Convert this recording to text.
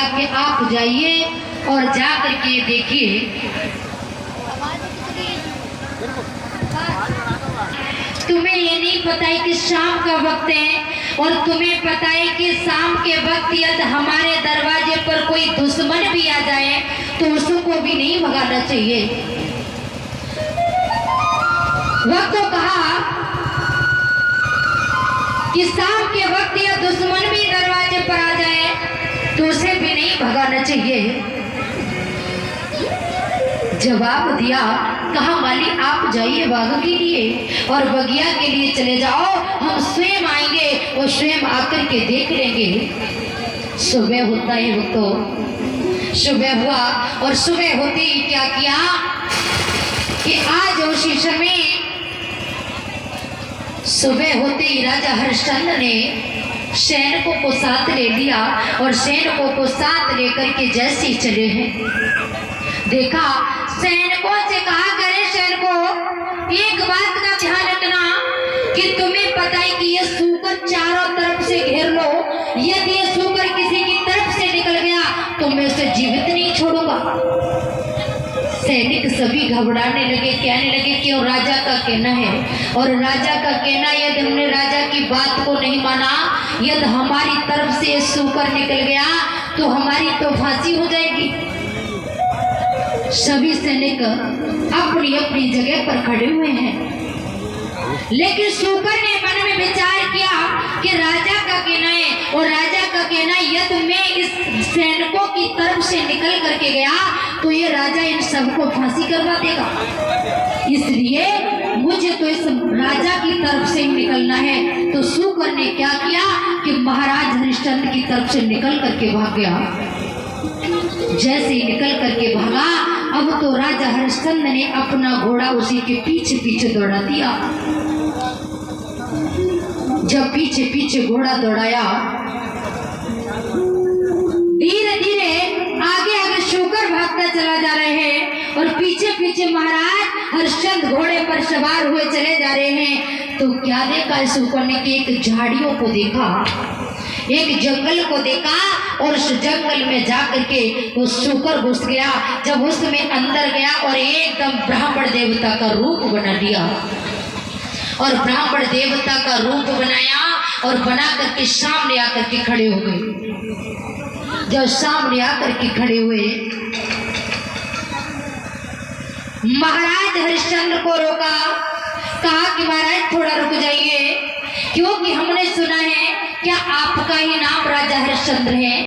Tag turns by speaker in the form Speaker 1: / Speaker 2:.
Speaker 1: कि आप जाइए और जा करके देखिए। तुम्हें ये नहीं पता है कि शाम का वक्त है, और तुम्हें पता है कि शाम के वक्त यदि हमारे दरवाजे पर कोई दुश्मन भी आ जाए तो उसको भी नहीं भगाना चाहिए। वक्त तो कहा कि शाम के वक्त यह दुश्मन भी दरवाजे पर आ जाए तो उसे भी नहीं भगाना चाहिए। जवाब दिया, कहा माली आप जाइए बाग के लिए और बगिया के लिए चले जाओ, हम स्वयं आएंगे और स्वयं आकर के देख लेंगे। सुबह होता है वो तो सुबह हुआ, और सुबह होते ही क्या किया कि आज उसी समय सुबह होते ही राजा हरिश्चंद्र ने सैनिकों को साथ ले लिया, और सैनिकों को साथ लेकर के जैसे ही चले हैं, देखा सैनिकों से कहा, करे सैनिकों एक बात का ध्यान रखना कि तुम्हें पता है कि ये सूकर चारों तरफ से घेर लो, यदि ये सूकर किसी की तरफ से निकल गया तो मैं उसे जीवित नहीं छोड़ूंगा। सैनिक सभी घबराने लगे, कहने लगे कि वो राजा का कहना है, और राजा का कहना यदि हमने राजा की बात को नहीं माना, यदि हमारी तरफ से सूकर निकल गया तो हमारी तो फांसी हो जाएगी। सभी सैनिक अपनी अपनी जगह पर खड़े हुए हैं, लेकिन सूकर ने मन में विचार किया कि राजा का कहना है, और राजा का कहना यदि मैं इस सैनिकों की तरफ से निकल करके गया तो ये राजा इन सबको फांसी करवा देगा, इसलिए मुझे तो इस राजा की तरफ से ही निकलना है। तो सूकर ने क्या किया कि महाराज हरिश्चंद्र की तरफ से निकल करके भाग गया। जैसे ही निकल करके भागा, अब तो राजा हरिश्चंद्र ने अपना घोड़ा उसी के पीछे पीछे दौड़ा दिया। जब पीछे पीछे घोड़ा दौड़ाया, धीरे धीरे आगे आगे सूकर भागता चला जा रहे हैं, और पीछे पीछे महाराज हरिश्चंद्र घोड़े पर सवार हुए चले जा रहे हैं। तो क्या देखा सूकर ने कि एक झाड़ियों को देखा, एक जंगल को देखा, और उस जंगल में जाकर के वो सूकर घुस गया। जब उसमें अंदर गया और एकदम ब्राह्मण देवता का रूप बना लिया, और ब्राह्मण देवता का रूप बनाया और बना करके सामने आकर के खड़े हो गए। जब सामने आकर के खड़े हुए, महाराज हरिश्चंद्र को रोका, कहा कि महाराज थोड़ा रुक जाइए, क्योंकि हमने सुना है क्या आपका ही नाम राजा हरिश्चंद्र है।